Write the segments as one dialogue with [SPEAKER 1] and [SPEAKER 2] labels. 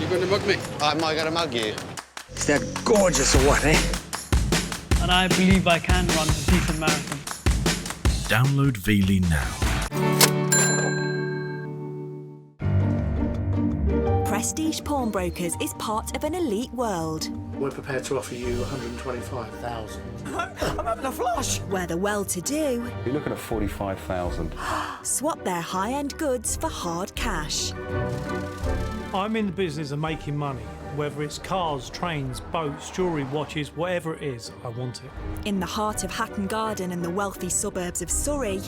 [SPEAKER 1] You going to mug me?
[SPEAKER 2] Am I going to mug you?
[SPEAKER 3] Is that gorgeous or what, eh?
[SPEAKER 4] And I believe I can run a decent marathon.
[SPEAKER 5] Download Veely now.
[SPEAKER 6] Prestige Pawnbrokers is part of an elite world.
[SPEAKER 7] We're prepared to offer you 125,000.
[SPEAKER 3] I'm having a flush.
[SPEAKER 6] Where the well-to-do
[SPEAKER 8] You're looking at 45,000.
[SPEAKER 6] swap their high-end goods for hard cash.
[SPEAKER 9] I'm in the business of making money. Whether it's cars, trains, boats, jewellery, watches, whatever it is, I want it.
[SPEAKER 6] In the heart of Hatton Garden and the wealthy suburbs of Surrey,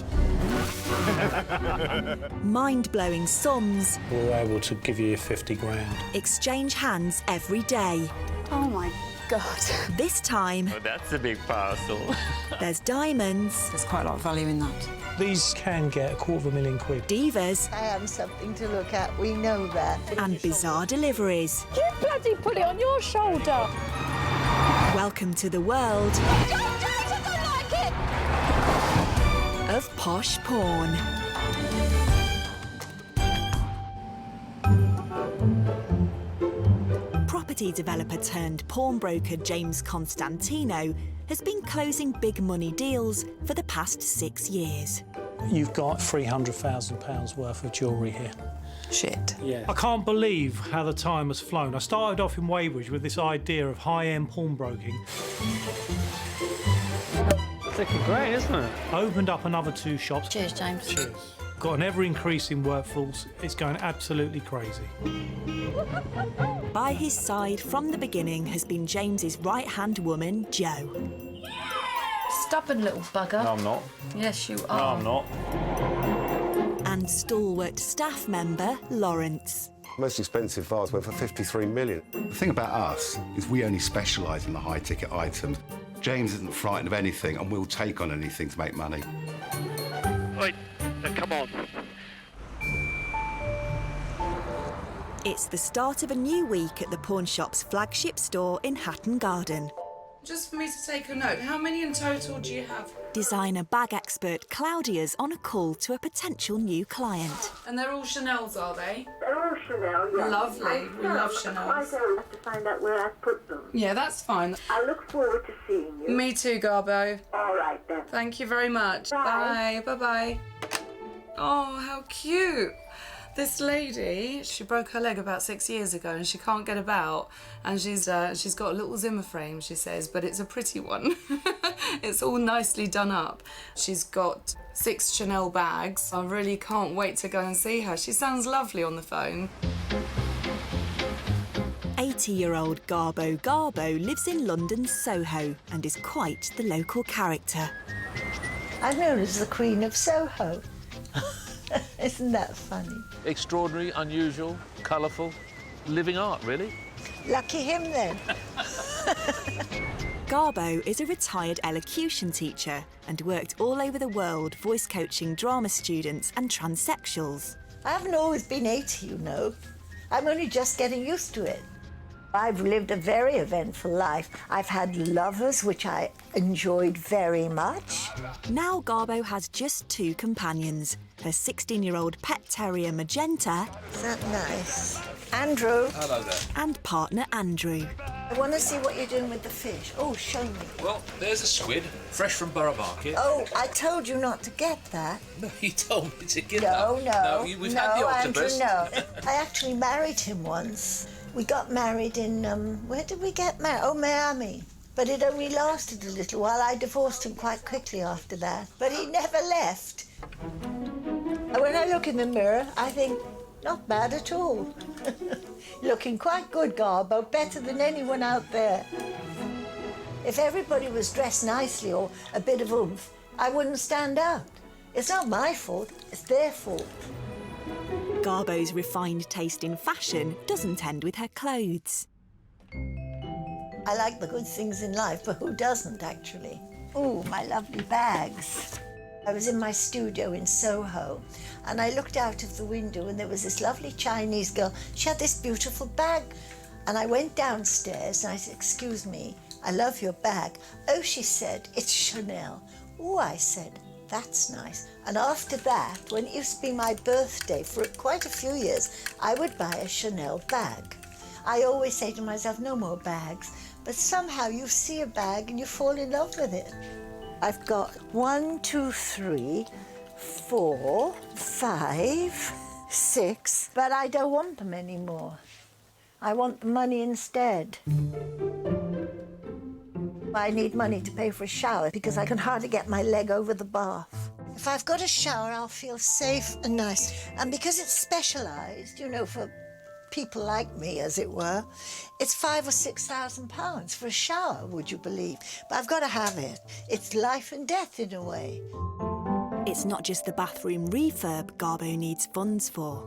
[SPEAKER 6] mind-blowing sums
[SPEAKER 7] We were able to give you 50 grand.
[SPEAKER 6] exchange hands every day.
[SPEAKER 10] Oh my God.
[SPEAKER 6] This time,
[SPEAKER 11] Oh, that's a big parcel.
[SPEAKER 6] there's diamonds,
[SPEAKER 10] There's quite a lot of value in that.
[SPEAKER 9] These can get £250,000.
[SPEAKER 6] divas,
[SPEAKER 10] I am something to look at, we know that.
[SPEAKER 6] and bizarre deliveries.
[SPEAKER 10] You bloody put it on your shoulder.
[SPEAKER 6] Welcome to the world
[SPEAKER 10] Don't do it, I don't like it.
[SPEAKER 6] of posh porn. Property developer turned pawnbroker James Constantinou has been closing big money deals for the past 6 years.
[SPEAKER 9] You've got £300,000 worth of jewellery here.
[SPEAKER 10] Shit.
[SPEAKER 7] Yeah.
[SPEAKER 9] I can't believe how the time has flown. I started off in Weybridge with this idea of high-end pawnbroking.
[SPEAKER 11] It's looking great, isn't it?
[SPEAKER 9] I opened up another 2 shops.
[SPEAKER 10] Cheers, James.
[SPEAKER 9] Cheers. Got an ever-increasing workforce. It's going absolutely crazy.
[SPEAKER 6] By his side from the beginning has been James's right-hand woman, Jo,
[SPEAKER 10] Stubborn little bugger.
[SPEAKER 8] No, I'm not.
[SPEAKER 10] Yes, you
[SPEAKER 8] No,
[SPEAKER 10] are.
[SPEAKER 8] I'm not.
[SPEAKER 6] and stalwart staff member, Lawrence.
[SPEAKER 2] Most expensive vase went for 53 million.
[SPEAKER 12] The thing about us is we only specialise in the high-ticket items. James isn't frightened of anything and will take on anything to make money.
[SPEAKER 11] Wait, come on.
[SPEAKER 6] It's the start of a new week at the pawn shop's flagship store in Hatton Garden.
[SPEAKER 13] Just for me to take a note, how many in total do you have?
[SPEAKER 6] Designer bag expert Claudia's on a call to a potential new client.
[SPEAKER 13] And they're all Chanel's, are they?
[SPEAKER 10] They're all Chanel, yeah.
[SPEAKER 13] Lovely. We love Chanel's.
[SPEAKER 10] I have to find out where I put them.
[SPEAKER 13] Yeah, that's fine.
[SPEAKER 10] I look forward to seeing you.
[SPEAKER 13] Me too, Garbo.
[SPEAKER 10] All right, then.
[SPEAKER 13] Thank you very much.
[SPEAKER 10] Bye.
[SPEAKER 13] Bye. Bye-bye. Oh, how cute. This lady, she broke her leg about 6 years ago and she can't get about. And she's got a little Zimmer frame, she says, but it's a pretty one. It's all nicely done up. She's got 6 Chanel bags. I really can't wait to go and see her. She sounds lovely on the phone.
[SPEAKER 6] 80-year-old Garbo lives in London's Soho and is quite the local character.
[SPEAKER 10] I'm known as the Queen of Soho. Isn't that funny?
[SPEAKER 11] Extraordinary, unusual, colourful, living art, really.
[SPEAKER 10] Lucky him, then.
[SPEAKER 6] Garbo is a retired elocution teacher and worked all over the world voice coaching drama students and transsexuals.
[SPEAKER 10] I haven't always been 80, you know. I'm only just getting used to it. I've lived a very eventful life. I've had lovers, which I enjoyed very much.
[SPEAKER 6] Now Garbo has just 2 companions, her 16-year-old pet terrier Magenta.
[SPEAKER 10] Is that nice? Andrew.
[SPEAKER 1] Hello there.
[SPEAKER 6] And partner Andrew.
[SPEAKER 10] I want to see what you're doing with the fish. Oh, show me.
[SPEAKER 1] Well, there's a squid, fresh from Borough Market.
[SPEAKER 10] Oh, I told you not to get that.
[SPEAKER 1] No, you told me to get
[SPEAKER 10] No,
[SPEAKER 1] that.
[SPEAKER 10] no.
[SPEAKER 1] We've had the octopus.
[SPEAKER 10] Andrew, no. I actually married him once. We got married in, where did we get married? Oh, Miami. But it only lasted a little while. I divorced him quite quickly after that. But he never left. And when I look in the mirror, I think, not bad at all. Looking quite good, Garbo, better than anyone out there. If everybody was dressed nicely or a bit of oomph, I wouldn't stand out. It's not my fault, it's their fault.
[SPEAKER 6] Garbo's refined taste in fashion doesn't end with her clothes.
[SPEAKER 10] I like the good things in life, but who doesn't, actually? Ooh, my lovely bags. I was in my studio in Soho, and I looked out of the window, and there was this lovely Chinese girl. She had this beautiful bag. And I went downstairs, and I said, excuse me, I love your bag. Oh, she said, it's Chanel. Oh, I said, that's nice. And after that, when it used to be my birthday, for quite a few years, I would buy a Chanel bag. I always say to myself, no more bags. But somehow you see a bag and you fall in love with it. I've got 1, 2, 3, 4, 5, 6, but I don't want them anymore. I want the money instead. I need money to pay for a shower because I can hardly get my leg over the bath. If I've got a shower, I'll feel safe and nice. And because it's specialised, you know, for people like me, as it were, it's £5,000 or £6,000 for a shower, would you believe? But I've got to have it. It's life and death in a way.
[SPEAKER 6] It's not just the bathroom refurb Garbo needs funds for.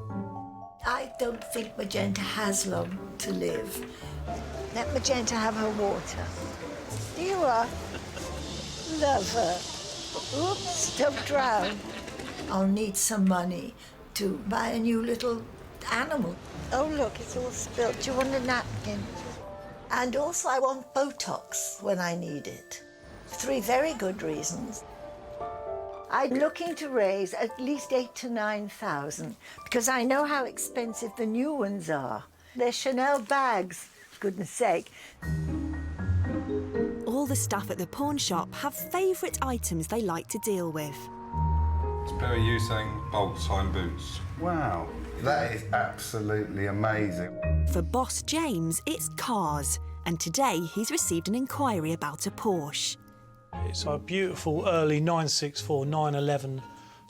[SPEAKER 10] I don't think Magenta has long to live. Let Magenta have her water. Here you are. Love her. Oops, don't drown. I'll need some money to buy a new little animal. Oh, look, it's all spilled. Do you want a napkin? And also, I want botox when I need it. 3 very good reasons. I'm looking to raise at least 8,000 to 9,000 because I know how expensive the new ones are. They're Chanel bags, for goodness sake.
[SPEAKER 6] All the staff at the pawn shop have favourite items they like to deal with.
[SPEAKER 14] It's pair of Usain Bolt sign boots.
[SPEAKER 12] Wow, that is absolutely amazing.
[SPEAKER 6] For boss James, it's cars, and today he's received an inquiry about a Porsche.
[SPEAKER 9] It's a beautiful early 964 911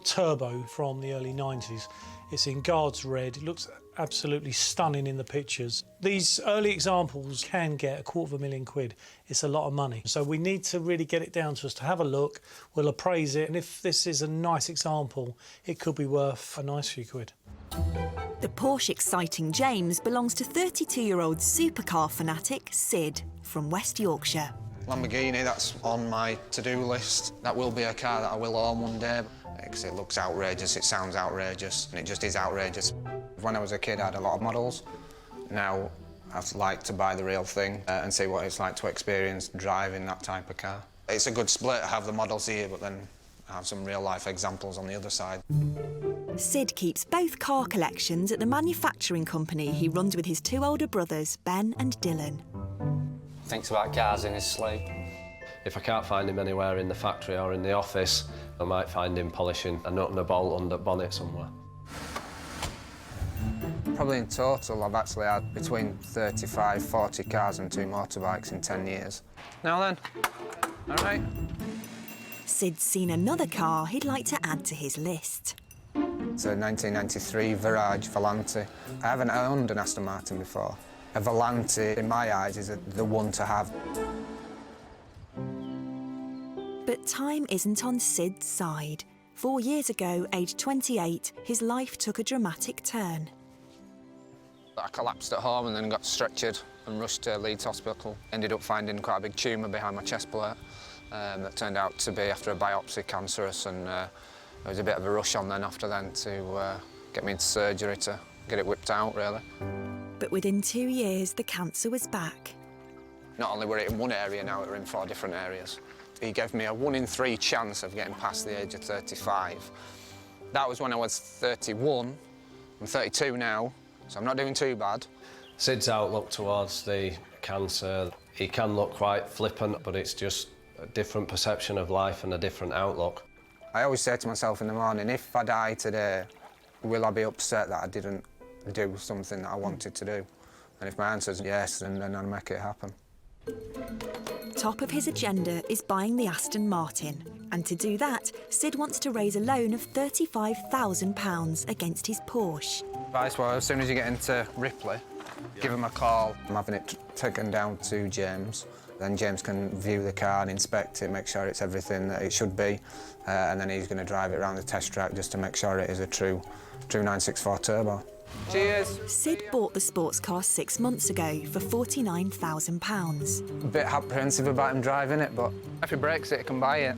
[SPEAKER 9] turbo from the early 90s. It's in Guards red. It looks absolutely stunning in the pictures. These early examples can get £250,000. It's a lot of money. So we need to really get it down to us to have a look. We'll appraise it, and if this is a nice example, it could be worth a nice few quid.
[SPEAKER 6] The Porsche exciting James belongs to 32-year-old supercar fanatic Sid from West Yorkshire.
[SPEAKER 15] Lamborghini, that's on my to-do list. That will be a car that I will own one day, because it looks outrageous, it sounds outrageous, and it just is outrageous. When I was a kid, I had a lot of models. Now, I'd like to buy the real thing and see what it's like to experience driving that type of car. It's a good split, have the models here, but then have some real-life examples on the other side.
[SPEAKER 6] Sid keeps both car collections at the manufacturing company he runs with his 2 older brothers, Ben and Dylan.
[SPEAKER 16] Thinks about cars in his sleep. If I can't find him anywhere in the factory or in the office, I might find him polishing a nut and a bolt under the bonnet somewhere.
[SPEAKER 15] Probably in total, I've actually had between 35, 40 cars and 2 motorbikes in 10 years. Now then, all right.
[SPEAKER 6] Sid's seen another car he'd like to add to his list.
[SPEAKER 15] It's a 1993 Virage Volante. I haven't owned an Aston Martin before. A Volante, in my eyes, is the one to have.
[SPEAKER 6] But time isn't on Sid's side. 4 years ago, aged 28, his life took a dramatic turn.
[SPEAKER 15] I collapsed at home and then got stretchered and rushed to Leeds Hospital. Ended up finding quite a big tumour behind my chest plate that turned out to be, after a biopsy, cancerous, and there was a bit of a rush on then after then to get me into surgery to get it whipped out, really.
[SPEAKER 6] But within 2 years, the cancer was back.
[SPEAKER 15] Not only were it in one area, now we're in 4 different areas. He gave me a 1 in 3 chance of getting past the age of 35. That was when I was 31. I'm 32 now, so I'm not doing too bad.
[SPEAKER 16] Sid's outlook towards the cancer, he can look quite flippant, but it's just a different perception of life and a different outlook.
[SPEAKER 15] I always say to myself in the morning, if I die today, will I be upset that I didn't do something that I wanted to do? And if my answer is yes, then I'll make it happen.
[SPEAKER 6] Top of his agenda is buying the Aston Martin. And to do that, Sid wants to raise a loan of £35,000 against his Porsche.
[SPEAKER 15] Advice was, as soon as you get into Ripley, give him a call. I'm having it taken down to James. Then James can view the car and inspect it, make sure it's everything that it should be. And then he's going to drive it around the test track just to make sure it is a true 964 turbo. Cheers.
[SPEAKER 6] Sid bought the sports car 6 months ago for £49,000.
[SPEAKER 15] A bit apprehensive about him driving it, but if he breaks it, he can buy it.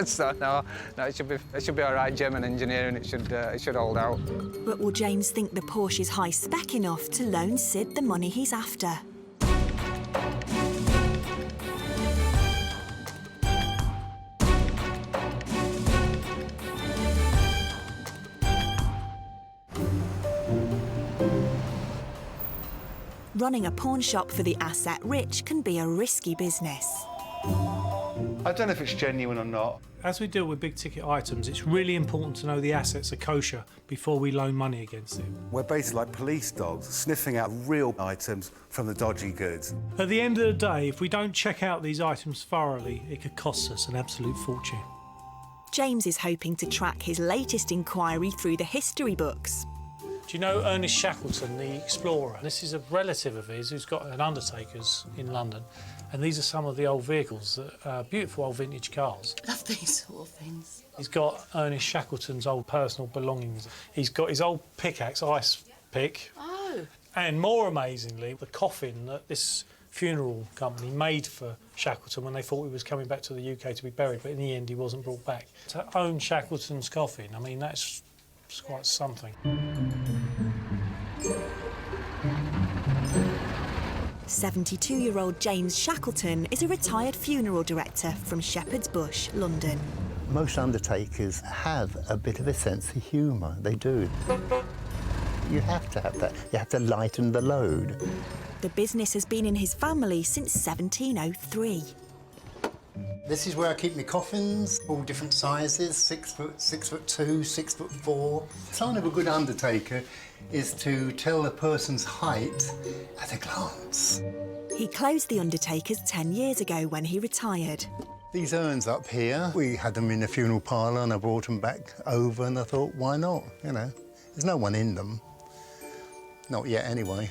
[SPEAKER 15] So no, it should be all right. German engineering, it should hold out.
[SPEAKER 6] But will James think the Porsche is high spec enough to loan Sid the money he's after? Running a pawn shop for the asset rich can be a risky business.
[SPEAKER 12] I don't know if it's genuine or not.
[SPEAKER 9] As we deal with big-ticket items, it's really important to know the assets are kosher before we loan money against it.
[SPEAKER 2] We're basically like police dogs, sniffing out real items from the dodgy goods.
[SPEAKER 9] At the end of the day, if we don't check out these items thoroughly, it could cost us an absolute fortune.
[SPEAKER 6] James is hoping to track his latest inquiry through the history books.
[SPEAKER 9] Do you know Ernest Shackleton, the explorer? This is a relative of his who's got an undertaker's in London, and these are some of the old vehicles, beautiful old vintage cars.
[SPEAKER 13] Love these sort of things.
[SPEAKER 9] He's got Ernest Shackleton's old personal belongings. He's got his old pickaxe, ice pick.
[SPEAKER 13] Oh.
[SPEAKER 9] And more amazingly, the coffin that this funeral company made for Shackleton when they thought he was coming back to the UK to be buried, but in the end he wasn't brought back. To own Shackleton's coffin, I mean, that's quite something.
[SPEAKER 6] 72-year-old James Shackleton is a retired funeral director from Shepherd's Bush, London.
[SPEAKER 17] Most undertakers have a bit of a sense of humour, they do. You have to have that. You have to lighten the load.
[SPEAKER 6] The business has been in his family since 1703.
[SPEAKER 3] This is where I keep my coffins, all different sizes, 6 foot, 6'2", 6'4".
[SPEAKER 17] The sign of a good undertaker is to tell a person's height at a glance.
[SPEAKER 6] He closed the Undertakers 10 years ago when he retired.
[SPEAKER 17] These urns up here, we had them in the funeral parlour and I brought them back over and I thought, why not? You know, there's no one in them. Not yet, anyway.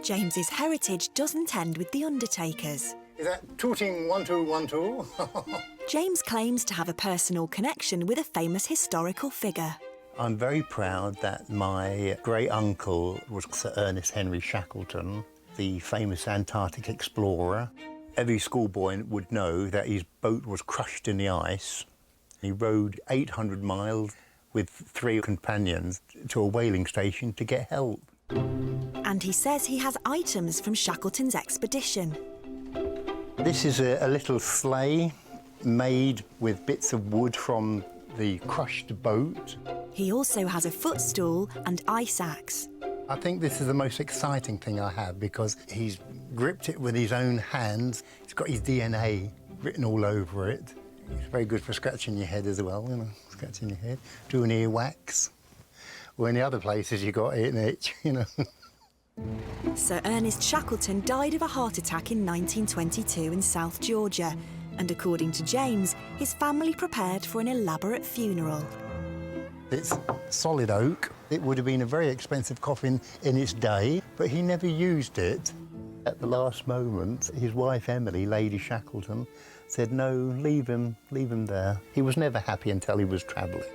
[SPEAKER 6] James's heritage doesn't end with the Undertakers.
[SPEAKER 17] Is that tooting 1 2 1 2?
[SPEAKER 6] James claims to have a personal connection with a famous historical figure.
[SPEAKER 17] I'm very proud that my great-uncle was Sir Ernest Henry Shackleton, the famous Antarctic explorer. Every schoolboy would know that his boat was crushed in the ice. He rowed 800 miles with 3 companions to a whaling station to get help.
[SPEAKER 6] And he says he has items from Shackleton's expedition.
[SPEAKER 17] This is a little sleigh made with bits of wood from the crushed boat.
[SPEAKER 6] He also has a footstool and ice axe.
[SPEAKER 17] I think this is the most exciting thing I have because he's gripped it with his own hands. It's got his DNA written all over it. It's very good for scratching your head as well, you know, scratching your head, doing earwax. Or any other places you got it and itch, you know.
[SPEAKER 6] Sir Ernest Shackleton died of a heart attack in 1922 in South Georgia, and according to James, his family prepared for an elaborate funeral.
[SPEAKER 17] It's solid oak. It would have been a very expensive coffin in its day, but he never used it. At the last moment, his wife, Emily, Lady Shackleton, said, no, leave him there. He was never happy until he was travelling.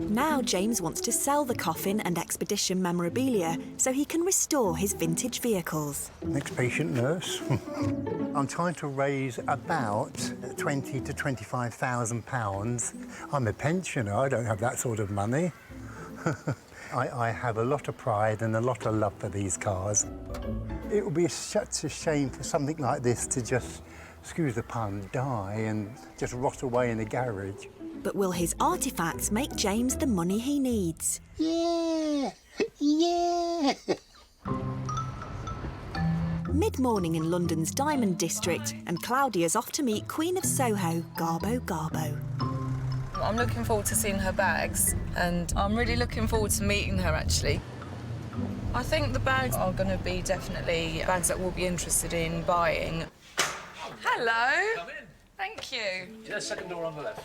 [SPEAKER 6] Now James wants to sell the coffin and expedition memorabilia so he can restore his vintage vehicles.
[SPEAKER 17] Next patient, nurse. I'm trying to raise about £20,000 to £25,000. I'm a pensioner, I don't have that sort of money. I have a lot of pride and a lot of love for these cars. It would be such a shame for something like this to just, excuse the pun, die and just rot away in a garage.
[SPEAKER 6] But will his artefacts make James the money he needs?
[SPEAKER 17] Yeah! Yeah!
[SPEAKER 6] Mid-morning in London's Diamond District, and Claudia's off to meet Queen of Soho, Garbo Garbo.
[SPEAKER 13] I'm looking forward to seeing her bags, and I'm really looking forward to meeting her, actually. I think the bags are going to be definitely bags that we'll be interested in buying. Hello.
[SPEAKER 1] Come in.
[SPEAKER 13] Thank you.
[SPEAKER 1] Yeah, second door on the left.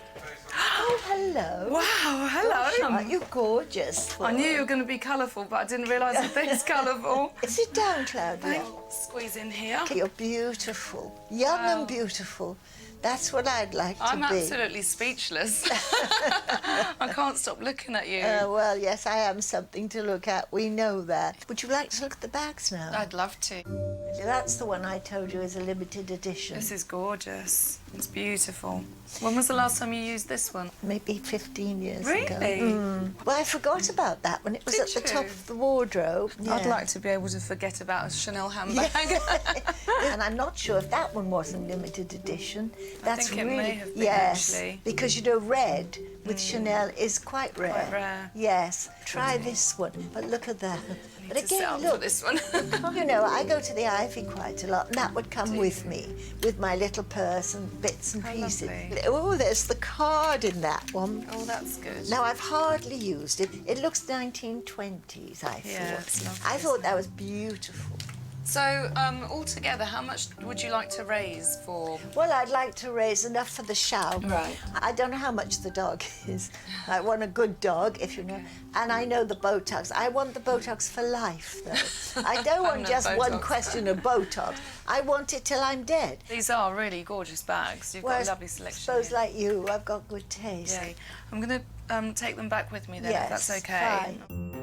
[SPEAKER 10] Oh, hello.
[SPEAKER 13] Wow, hello.
[SPEAKER 10] Gosh, aren't you gorgeous?
[SPEAKER 13] I knew you were going to be colourful, but I didn't realise the thing's colourful.
[SPEAKER 10] Sit down, Claudia.
[SPEAKER 13] Squeeze in here.
[SPEAKER 10] You're beautiful. Young and beautiful. That's what I'd like to be.
[SPEAKER 13] I'm absolutely speechless. I can't stop looking at you.
[SPEAKER 10] Well, yes, I am something to look at. We know that. Would you like to look at the bags now?
[SPEAKER 13] I'd love to.
[SPEAKER 10] That's the one I told you is a limited edition.
[SPEAKER 13] This is gorgeous. It's beautiful. When was the last time you used this one?
[SPEAKER 10] Maybe 15 years ago.
[SPEAKER 13] Really?
[SPEAKER 10] Well, I forgot about that when it was at the top of the wardrobe. Yeah.
[SPEAKER 13] I'd like to be able to forget about a Chanel handbag.
[SPEAKER 10] And I'm not sure if that one wasn't limited edition. That's
[SPEAKER 13] think it
[SPEAKER 10] really,
[SPEAKER 13] may have been,
[SPEAKER 10] yes,
[SPEAKER 13] actually.
[SPEAKER 10] because, you know, red with Chanel is quite rare.
[SPEAKER 13] Quite rare.
[SPEAKER 10] Yes. Try this one, but look at that. But
[SPEAKER 13] to set
[SPEAKER 10] again,
[SPEAKER 13] up
[SPEAKER 10] look.
[SPEAKER 13] for this one.
[SPEAKER 10] You know, I go to the Ivy quite a lot, and that would come with me, with my little purse and bits and pieces.
[SPEAKER 13] Lovely.
[SPEAKER 10] Oh, there's the card in that one.
[SPEAKER 13] Oh, that's good.
[SPEAKER 10] Now, I've hardly used it. It looks 1920s, I thought.
[SPEAKER 13] Yeah, it's lovely,
[SPEAKER 10] I thought that was beautiful.
[SPEAKER 13] So, altogether, how much would you like to raise for?
[SPEAKER 10] Well, I'd like to raise enough for the shout.
[SPEAKER 13] Right.
[SPEAKER 10] I don't know how much the dog is. I want a good dog, if you know. And I know the Botox. I want the Botox for life, though. I don't want
[SPEAKER 13] Permanent
[SPEAKER 10] just one
[SPEAKER 13] Botox.
[SPEAKER 10] question of Botox. I want it till I'm dead.
[SPEAKER 13] These are really gorgeous bags. You've got a lovely selection.
[SPEAKER 10] I suppose, like you, I've got good taste.
[SPEAKER 13] Yeah. I'm going to take them back with me then, if that's okay.
[SPEAKER 10] Fine.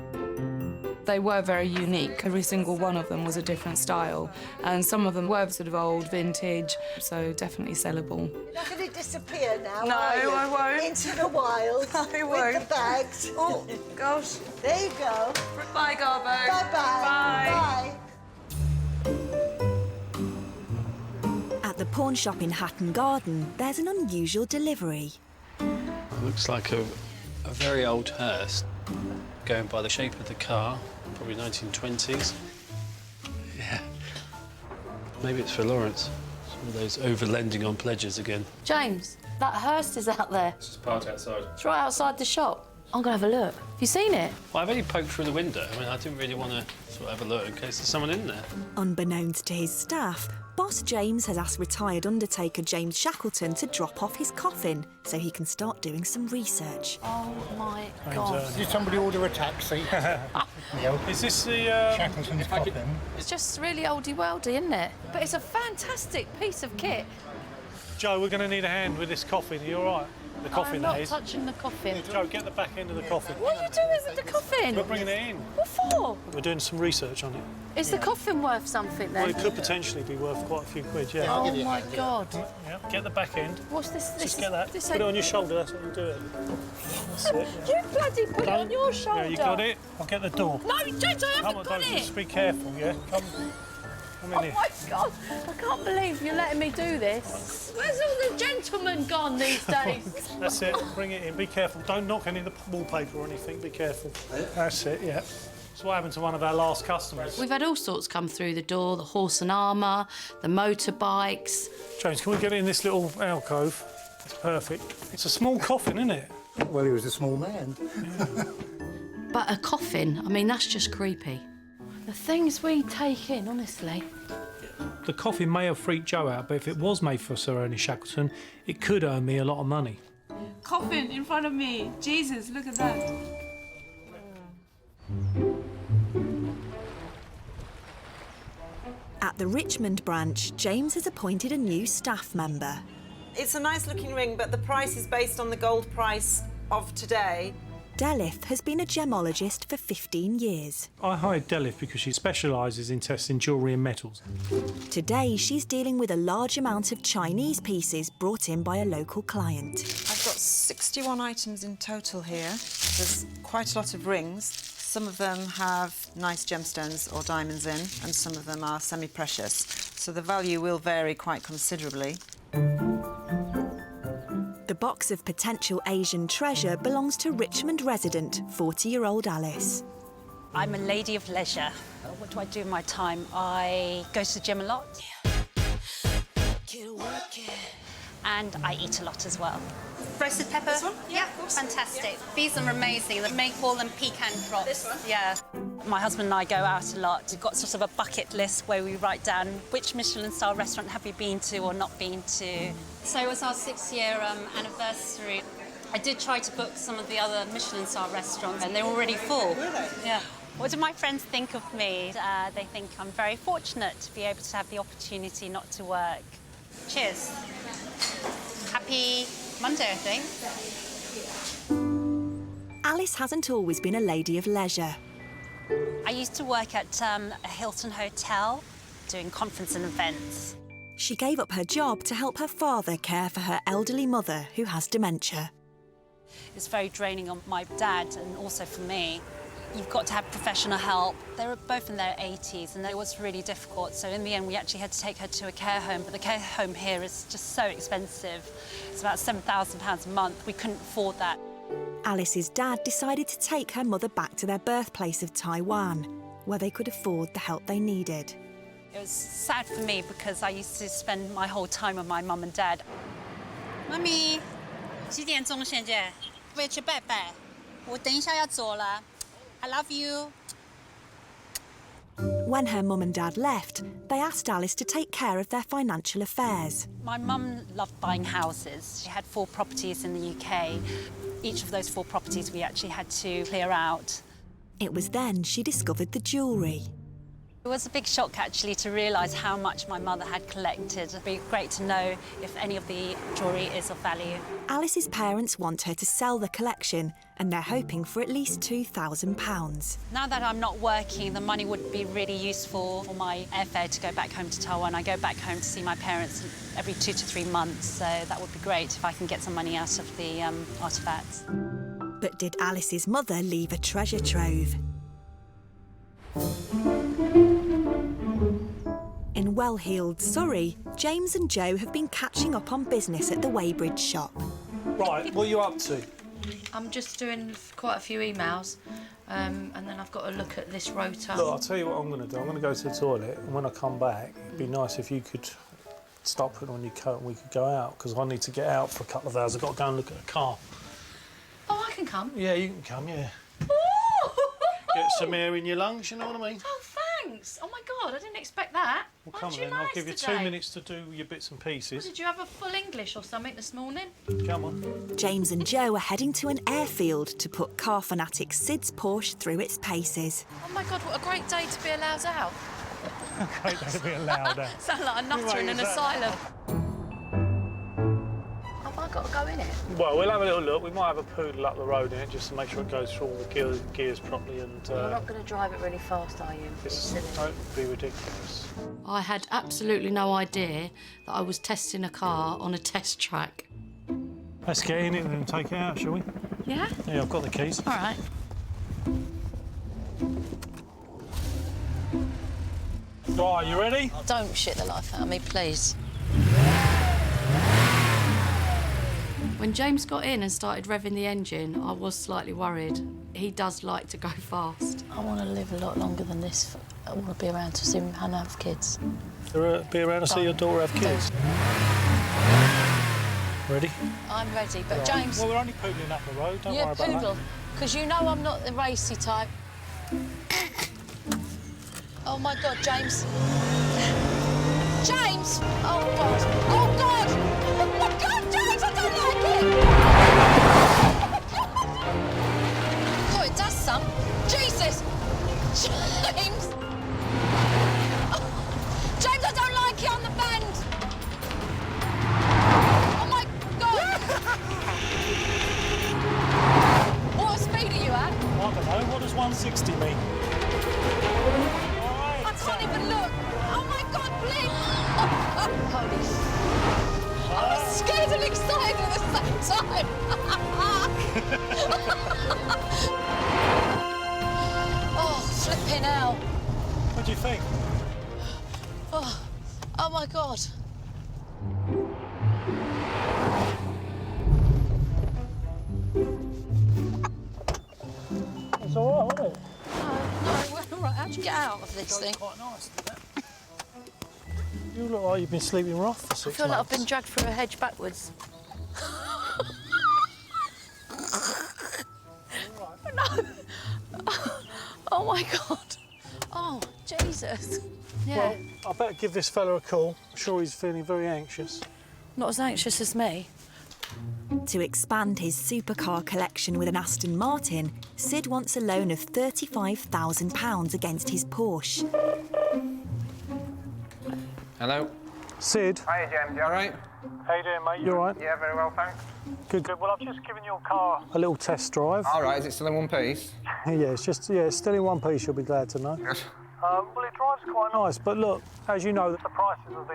[SPEAKER 13] They were very unique. Every single one of them was a different style, and some of them were sort of old, vintage, so definitely sellable.
[SPEAKER 10] You're not going to disappear now,
[SPEAKER 13] No,
[SPEAKER 10] are you?
[SPEAKER 13] I won't.
[SPEAKER 10] Into the wild.
[SPEAKER 13] I won't.
[SPEAKER 10] With the bags.
[SPEAKER 13] Oh, gosh.
[SPEAKER 10] There you go.
[SPEAKER 13] Bye, Garbo.
[SPEAKER 10] Bye-bye.
[SPEAKER 13] Bye.
[SPEAKER 6] At the pawn shop in Hatton Garden, there's an unusual delivery.
[SPEAKER 7] Looks like a very old hearse, going by the shape of the car, probably 1920s. Yeah. Maybe it's for Lawrence. Some of those over-lending on pledges again.
[SPEAKER 18] James, that hearse is out there.
[SPEAKER 7] It's just parked outside.
[SPEAKER 18] It's right outside the shop. I'm going to have a look. Have you seen it?
[SPEAKER 7] Well, I've only poked through the window. I mean, I didn't really want to sort of have a look in case there's someone in there.
[SPEAKER 6] Unbeknownst to his staff, boss James has asked retired undertaker James Shackleton to drop off his coffin so he can start doing some research.
[SPEAKER 18] Oh, my God.
[SPEAKER 17] Did somebody order a taxi?
[SPEAKER 9] Is this the...
[SPEAKER 17] Shackleton's coffin?
[SPEAKER 18] It's just really oldie-worldy, isn't it? But it's a fantastic piece of kit.
[SPEAKER 9] Joe, we're going to need a hand with this coffin. Are you all right? The coffin,
[SPEAKER 18] I'm
[SPEAKER 9] that
[SPEAKER 18] not
[SPEAKER 9] is.
[SPEAKER 18] touching the coffin.
[SPEAKER 9] Joe, get the back end of the coffin.
[SPEAKER 18] What are you doing with the coffin?
[SPEAKER 9] We're bringing it in.
[SPEAKER 18] What for?
[SPEAKER 9] We're doing some research on it.
[SPEAKER 18] Is the coffin worth something, then?
[SPEAKER 9] Well, it could potentially be worth quite a few quid, yeah.
[SPEAKER 18] Oh, my God.
[SPEAKER 9] Yeah, get the back end.
[SPEAKER 18] What's this?
[SPEAKER 9] Just get that.
[SPEAKER 18] This
[SPEAKER 9] Put it on your shoulder, that's what you do it. That's it.
[SPEAKER 18] You bloody put it on your shoulder.
[SPEAKER 9] Yeah, you got it? I'll get the door.
[SPEAKER 18] No, James, I
[SPEAKER 9] Come
[SPEAKER 18] haven't
[SPEAKER 9] on,
[SPEAKER 18] put
[SPEAKER 9] don't
[SPEAKER 18] it.
[SPEAKER 9] just be careful, yeah? Come in
[SPEAKER 18] Oh,
[SPEAKER 9] here.
[SPEAKER 18] my God. I can't believe you're letting me do this. Where's all the gentlemen gone these days?
[SPEAKER 9] That's it, bring it in. Be careful. Don't knock any of the wallpaper or anything. Be careful. That's it, yeah. That's what happened to one of our last customers.
[SPEAKER 18] We've had all sorts come through the door, the horse and armour, the motorbikes.
[SPEAKER 9] James, can we get it in this little alcove? It's perfect. It's a small coffin, isn't it?
[SPEAKER 17] Well, he was a small man.
[SPEAKER 18] But a coffin, I mean, that's just creepy. The things we take in, honestly.
[SPEAKER 9] The coffin may have freaked Joe out, but if it was made for Sir Ernest Shackleton, it could earn me a lot of money.
[SPEAKER 13] Coffin in front of me. Jesus, look at that.
[SPEAKER 6] At the Richmond branch, James has appointed a new staff member.
[SPEAKER 19] It's a nice looking ring, but the price is based on the gold price of today.
[SPEAKER 6] Delith has been a gemologist for 15 years.
[SPEAKER 9] I hired Delith because she specialises in testing jewellery and metals.
[SPEAKER 6] Today, she's dealing with a large amount of Chinese pieces brought in by a local client.
[SPEAKER 19] I've got 61 items in total here. There's quite a lot of rings. Some of them have nice gemstones or diamonds in, and some of them are semi-precious. So the value will vary quite considerably.
[SPEAKER 6] The box of potential Asian treasure belongs to Richmond resident, 40-year-old Alice.
[SPEAKER 20] I'm a lady of leisure. What do I do in my time? I go to the gym a lot. And I eat a lot as well.
[SPEAKER 21] Roasted pepper? This one? Yeah, of course. Fantastic. These are amazing. They make all them pecan crops. This one?
[SPEAKER 20] Yeah. My husband and I go out a lot. We've got sort of a bucket list where we write down which Michelin-star restaurant have you been to or not been to.
[SPEAKER 21] So it was our 6-year anniversary. I did try to book some of the other Michelin-star restaurants and they're already full.
[SPEAKER 20] Really?
[SPEAKER 21] Yeah.
[SPEAKER 20] What do my friends think of me? They think I'm very fortunate to be able to have the opportunity not to work.
[SPEAKER 21] Cheers. Happy Monday, I think.
[SPEAKER 6] Alice hasn't always been a lady of leisure.
[SPEAKER 20] I used to work at a Hilton hotel doing conference and events.
[SPEAKER 6] She gave up her job to help her father care for her elderly mother who has dementia.
[SPEAKER 20] It's very draining on my dad and also for me. You've got to have professional help. They were both in their 80s and it was really difficult. So in the end, we actually had to take her to a care home. But the care home here is just so expensive. It's about £7,000 a month. We couldn't afford that.
[SPEAKER 6] Alice's dad decided to take her mother back to their birthplace of Taiwan, where they could afford the help they needed.
[SPEAKER 20] It was sad for me because I used to spend my whole time with my mum and dad.
[SPEAKER 21] Mummy, 几点钟现在？我要去拜拜。我等一下要走了。I love you.
[SPEAKER 6] When her mum and dad left, they asked Alice to take care of their financial affairs.
[SPEAKER 20] My mum loved buying houses. She had 4 properties in the UK. Each of those 4 properties we actually had to clear out.
[SPEAKER 6] It was then she discovered the jewellery.
[SPEAKER 20] It was a big shock, actually, to realise how much my mother had collected. It'd be great to know if any of the jewellery is of value.
[SPEAKER 6] Alice's parents want her to sell the collection, and they're hoping for at least £2,000.
[SPEAKER 20] Now that I'm not working, the money would be really useful for my airfare to go back home to Taiwan. I go back home to see my parents every 2 to 3 months, so that would be great if I can get some money out of the artefacts.
[SPEAKER 6] But did Alice's mother leave a treasure trove? In well-heeled Surrey, James and Joe have been catching up on business at the Weybridge shop.
[SPEAKER 9] Right, what are you up to?
[SPEAKER 18] I'm just doing quite a few emails, and then I've got to look at this rota.
[SPEAKER 9] Look, I'll tell you what I'm going to do. I'm going to go to the toilet, and when I come back, it'd be nice if you could start putting on your coat and we could go out, because I need to get out for a couple of hours. I've got to go and look at a car.
[SPEAKER 18] Oh, I can come?
[SPEAKER 9] Yeah, you can come, yeah. Get some air in your lungs, you know what I mean?
[SPEAKER 18] Oh, thanks. Oh, my God, I didn't expect that.
[SPEAKER 9] Well, come on then, I'll give you 2 minutes to do your bits and pieces.
[SPEAKER 18] Did you have a full English or something this morning?
[SPEAKER 9] Come on.
[SPEAKER 6] James and Joe are heading to an airfield to put car fanatic Sid's Porsche through its paces.
[SPEAKER 18] Oh, my God, what a great day to be allowed out.
[SPEAKER 9] Great day to be allowed out.
[SPEAKER 18] Sound like a nutter in an asylum. Have I got to go in it?
[SPEAKER 9] Well, we'll have a little look. We might have a poodle up the road in it just to make sure it goes through all the gears properly. And
[SPEAKER 18] You're not going to drive it really fast, are you?
[SPEAKER 9] Don't be ridiculous.
[SPEAKER 18] I had absolutely no idea that I was testing a car on a test track.
[SPEAKER 9] Let's get in it and take it out, shall we?
[SPEAKER 18] Yeah?
[SPEAKER 9] Yeah, I've got the keys.
[SPEAKER 18] All right.
[SPEAKER 9] Right, you ready?
[SPEAKER 18] Don't shit the life out of me, please. When James got in and started revving the engine, I was slightly worried. He does like to go fast. I want to live a lot longer than this. I want to be around to see Hannah have kids.
[SPEAKER 9] Be around to see your daughter have kids. Ready?
[SPEAKER 18] I'm ready, but
[SPEAKER 9] right.
[SPEAKER 18] James...
[SPEAKER 9] Well, we're only poodling up the road, don't worry about
[SPEAKER 18] poodle,
[SPEAKER 9] that.
[SPEAKER 18] because you know I'm not the racy type. Oh, my God, James. James! Oh, God. Oh, God! Oh, my God, James, I don't like it! Oh, it does some. Jesus! James! Oh, James, I don't like it on the bend! Oh, my God! What speed are you at?
[SPEAKER 9] I don't know. What does 160 mean?
[SPEAKER 18] I can't even look. Oh, my God, please! Holy... I was scared and excited at the same time. Oh, flipping hell.
[SPEAKER 9] What do you think?
[SPEAKER 18] Oh my God.
[SPEAKER 9] It's all right, wasn't it?
[SPEAKER 18] No, we're all right. How'd you get out of this thing?
[SPEAKER 9] Quite nice, isn't it? You look like you've been sleeping rough for 6 months.
[SPEAKER 18] I feel like I've been dragged through a hedge backwards. No. Oh my God. Oh, Jesus. Yeah.
[SPEAKER 9] Well, I better give this fella a call. I'm sure he's feeling very anxious.
[SPEAKER 18] Not as anxious as me.
[SPEAKER 6] To expand his supercar collection with an Aston Martin, Sid wants a loan of £35,000 against his Porsche.
[SPEAKER 15] Hello?
[SPEAKER 9] Sid.
[SPEAKER 15] Hiya, James, you all right?
[SPEAKER 9] How you doing, mate? You all right?
[SPEAKER 15] Yeah, very well, thanks.
[SPEAKER 9] Good. Well, I've just given your car a little test drive.
[SPEAKER 15] All right, is it still in one piece?
[SPEAKER 9] Yeah, it's still in one piece, you'll be glad to know.
[SPEAKER 15] Good.
[SPEAKER 9] Well, it drives quite nice, but look, as you know, the prices of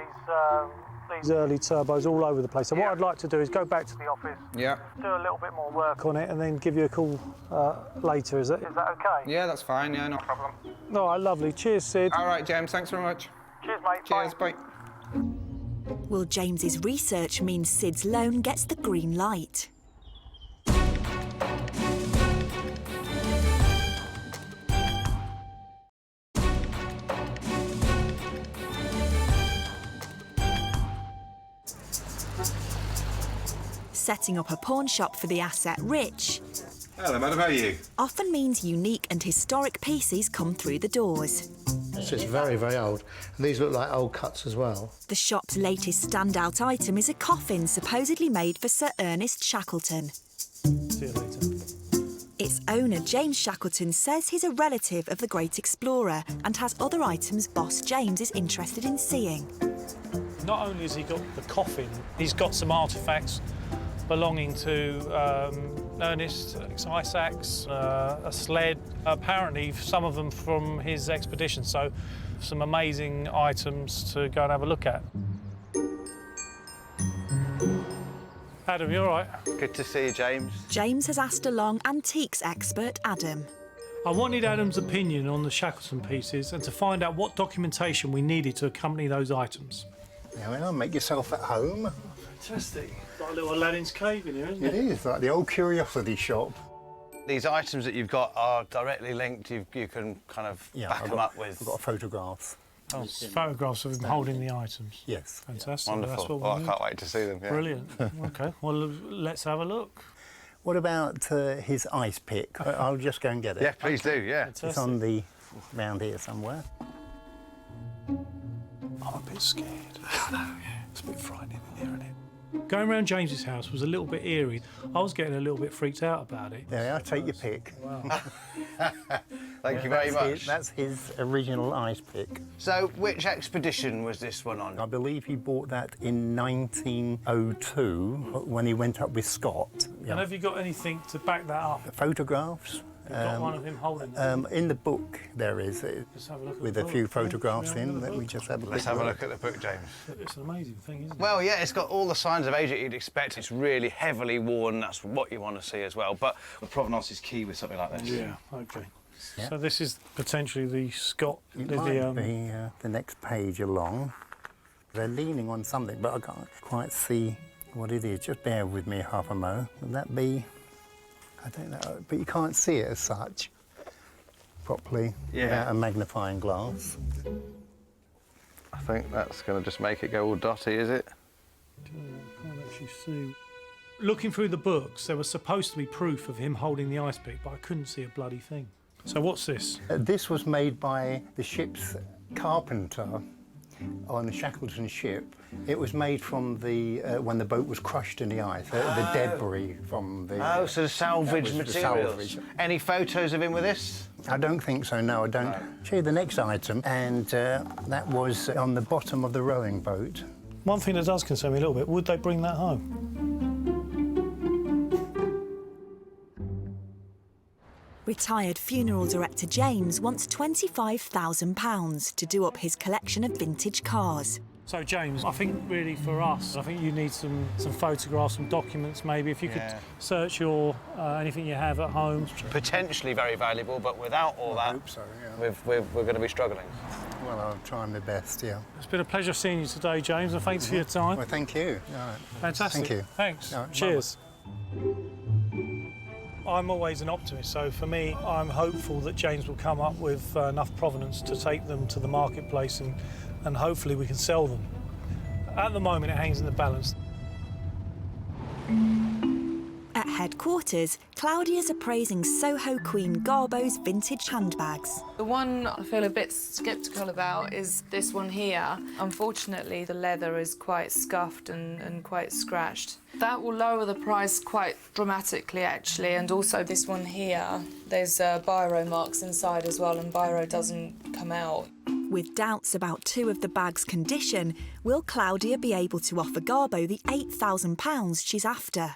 [SPEAKER 9] these early turbos all over the place. So what I'd like to do is go back to the office, do a little bit more work on it, and then give you a call later. Is that okay?
[SPEAKER 15] Yeah, that's fine, yeah, no problem.
[SPEAKER 9] All right, lovely. Cheers, Sid.
[SPEAKER 15] All right, James, thanks very much.
[SPEAKER 9] Cheers, mate.
[SPEAKER 15] Cheers, bye.
[SPEAKER 6] Will James's research mean Sid's loan gets the green light? setting up a pawn shop for the asset rich
[SPEAKER 12] Hello, madam, how are you?
[SPEAKER 6] often means unique and historic pieces come through the doors.
[SPEAKER 17] So it's very, very old. And these look like old cuts as well.
[SPEAKER 6] The shop's latest standout item is a coffin supposedly made for Sir Ernest Shackleton.
[SPEAKER 9] See you later.
[SPEAKER 6] Its owner, James Shackleton, says he's a relative of the great explorer and has other items boss James is interested in seeing.
[SPEAKER 9] Not only has he got the coffin, he's got some artefacts belonging to Ernest, ice axe, a sled, apparently some of them from his expedition, so some amazing items to go and have a look at. Adam, you all right?
[SPEAKER 4] Good to see you, James.
[SPEAKER 6] James has asked along antiques expert Adam.
[SPEAKER 9] I wanted Adam's opinion on the Shackleton pieces and to find out what documentation we needed to accompany those items.
[SPEAKER 17] Now, well, make yourself at home.
[SPEAKER 9] Fantastic. Got a little Aladdin's cave in here, isn't it?
[SPEAKER 17] It is, like the old curiosity shop.
[SPEAKER 4] These items that you've got are directly linked. You can kind of back them up with...
[SPEAKER 17] I've got photographs.
[SPEAKER 9] Oh, photographs of him holding the items.
[SPEAKER 17] Yes.
[SPEAKER 9] Fantastic.
[SPEAKER 4] Wonderful.
[SPEAKER 9] That's what
[SPEAKER 4] Well,
[SPEAKER 9] we
[SPEAKER 4] I can't wait to see them. Yeah.
[SPEAKER 9] Brilliant. OK, well, let's have a look.
[SPEAKER 17] What about his ice pick? I'll just go and get it.
[SPEAKER 4] Yeah, please do, yeah.
[SPEAKER 17] It's on the... round here somewhere.
[SPEAKER 9] I'm a bit scared. Yeah. It's a bit frightening in here, isn't it? Going around James's house was a little bit eerie. I was getting a little bit freaked out about it.
[SPEAKER 17] There we are, take your pick.
[SPEAKER 9] Wow.
[SPEAKER 4] Thank you very much.
[SPEAKER 17] That's his original ice pick.
[SPEAKER 4] So, which expedition was this one on?
[SPEAKER 17] I believe he bought that in 1902 when he went up with Scott.
[SPEAKER 9] And have you got anything to back that up?
[SPEAKER 17] Photographs.
[SPEAKER 9] You've got one of him holding it.
[SPEAKER 17] In the book there is,
[SPEAKER 9] Just have a look at
[SPEAKER 17] with
[SPEAKER 9] the
[SPEAKER 17] a
[SPEAKER 9] book.
[SPEAKER 17] few photographs
[SPEAKER 9] Yeah,
[SPEAKER 17] in. Let me just have a look.
[SPEAKER 4] Let's have a look at the book, James.
[SPEAKER 9] It's an amazing thing, isn't it?
[SPEAKER 4] Well, yeah, it's got all the signs of age that you'd expect. It's really heavily worn. That's what you want to see as well. But the provenance is key with something like this.
[SPEAKER 9] Yeah, OK.
[SPEAKER 17] Yeah.
[SPEAKER 9] So this is potentially the Scott...
[SPEAKER 17] It might be the next page along. They're leaning on something, but I can't quite see what it is. Just bear with me half a mo. Would that be... I don't know, but you can't see it as such properly without a magnifying glass.
[SPEAKER 4] I think that's going to just make it go all dotty, is it?
[SPEAKER 9] I can't actually see. Looking through the books, there was supposed to be proof of him holding the ice pick, but I couldn't see a bloody thing. So what's this?
[SPEAKER 17] This was made by the ship's carpenter on the Shackleton ship. It was made from the when the boat was crushed in the ice, the debris from the...
[SPEAKER 4] Oh, so the salvage materials.
[SPEAKER 17] Salvage.
[SPEAKER 4] Any photos of him with this?
[SPEAKER 17] I don't think so, no, I don't.
[SPEAKER 4] No.
[SPEAKER 17] Show you the next item, and that was on the bottom of the rowing boat.
[SPEAKER 9] One thing that does concern me a little bit, would they bring that home?
[SPEAKER 6] Retired funeral director James wants £25,000 to do up his collection of vintage cars.
[SPEAKER 9] So, James, I think really for us, I think you need some photographs, some documents maybe. If you could search your anything you have at home.
[SPEAKER 4] Potentially very valuable, but without all that,
[SPEAKER 17] hope so, yeah.
[SPEAKER 4] we're going to be struggling.
[SPEAKER 17] Well, I'll try my best, yeah.
[SPEAKER 9] It's been a pleasure seeing you today, James, and thanks for your time.
[SPEAKER 17] Well, thank you. All right.
[SPEAKER 9] Fantastic.
[SPEAKER 17] Thank you.
[SPEAKER 9] Thanks.
[SPEAKER 17] All right,
[SPEAKER 9] Cheers. I'm always an optimist, so for me, I'm hopeful that James will come up with enough provenance to take them to the marketplace and hopefully we can sell them. At the moment, it hangs in the balance.
[SPEAKER 6] At headquarters, Claudia's appraising Soho Queen Garbo's vintage handbags.
[SPEAKER 13] The one I feel a bit sceptical about is this one here. Unfortunately, the leather is quite scuffed and quite scratched. That will lower the price quite dramatically, actually, and also this one here, there's biro marks inside as well, and biro doesn't come out.
[SPEAKER 6] With doubts about two of the bags' condition, will Claudia be able to offer Garbo the £8,000 she's after?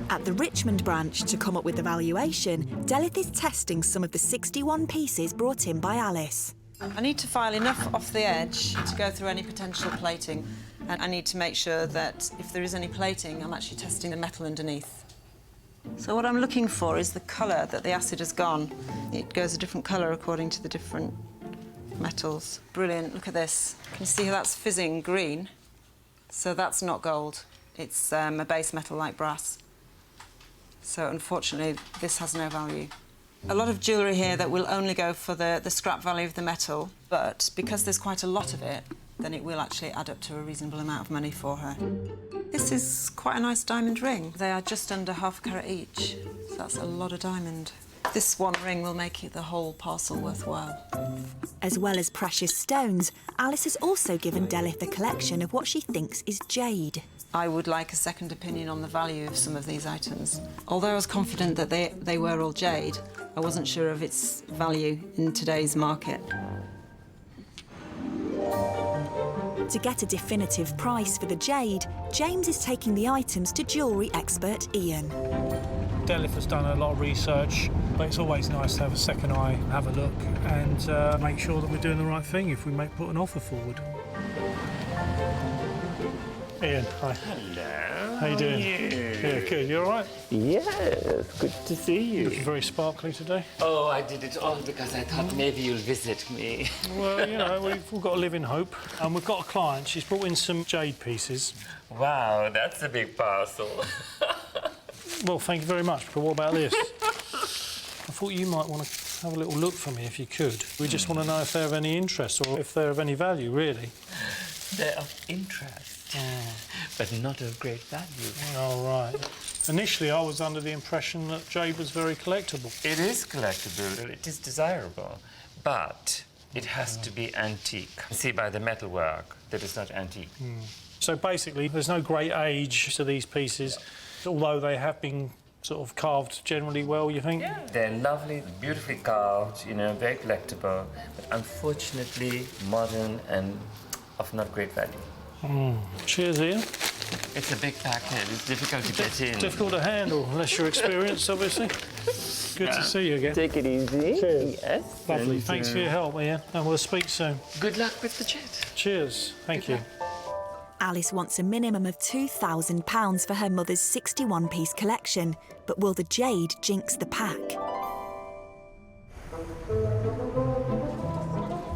[SPEAKER 6] At the Richmond branch, to come up with the valuation, Delith is testing some of the 61 pieces brought in by Alice.
[SPEAKER 19] I need to file enough off the edge to go through any potential plating, and I need to make sure that if there is any plating, I'm actually testing the metal underneath. So what I'm looking for is the colour that the acid has gone. It goes a different colour according to the different metals. Brilliant, look at this. Can you see how that's fizzing green? So that's not gold. It's a base metal like brass. So unfortunately, this has no value. A lot of jewellery here that will only go for the scrap value of the metal, but because there's quite a lot of it, then it will actually add up to a reasonable amount of money for her. This is quite a nice diamond ring. They are just under ½ carat each, so that's a lot of diamond. This one ring will make the whole parcel worthwhile.
[SPEAKER 6] As well as precious stones, Alice has also given Delith a collection of what she thinks is jade.
[SPEAKER 19] I would like a second opinion on the value of some of these items. Although I was confident that they were all jade, I wasn't sure of its value in today's market.
[SPEAKER 6] To get a definitive price for the jade, James is taking the items to jewellery expert Ian.
[SPEAKER 9] Delith has done a lot of research, but it's always nice to have a second eye, have a look, and make sure that we're doing the right thing if we put an offer forward. Ian, hi.
[SPEAKER 5] Hello.
[SPEAKER 9] How you doing? Yeah, good. You all right?
[SPEAKER 5] Yes, good to see you.
[SPEAKER 9] Looking very sparkly today.
[SPEAKER 5] Oh, I did it all because I thought maybe you'll visit me.
[SPEAKER 9] Well, you know, we've got to live in hope. And we've got a client. She's brought in some jade pieces.
[SPEAKER 5] Wow, that's a big parcel.
[SPEAKER 9] Well, thank you very much, but what about this? I thought you might want to have a little look for me if you could. We just want to know if they're of any interest or if they're of any value, really.
[SPEAKER 5] They're of interest, but not of great value.
[SPEAKER 9] All right. Initially, I was under the impression that jade was very collectible.
[SPEAKER 5] It is collectible, it is desirable, but it has to be antique. See by the metalwork that it's not antique.
[SPEAKER 9] So basically, there's no great age to these pieces, although they have been sort of carved generally well, you think?
[SPEAKER 5] Yeah. They're lovely, beautifully carved, you know, very collectible, but unfortunately modern and of not great value.
[SPEAKER 9] Cheers, Ian.
[SPEAKER 5] It's a big packet. It's difficult to get in.
[SPEAKER 9] Difficult to handle, unless you're experienced, obviously. Good to see you again.
[SPEAKER 5] Take it easy.
[SPEAKER 9] Cheers.
[SPEAKER 5] Yes.
[SPEAKER 9] Lovely.
[SPEAKER 5] And,
[SPEAKER 9] Thanks for your help, Ian. And we'll speak soon.
[SPEAKER 5] Good luck with the jet.
[SPEAKER 9] Cheers. Thank you.
[SPEAKER 6] Alice wants a minimum of £2,000 for her mother's 61-piece collection, but will the jade jinx the pack?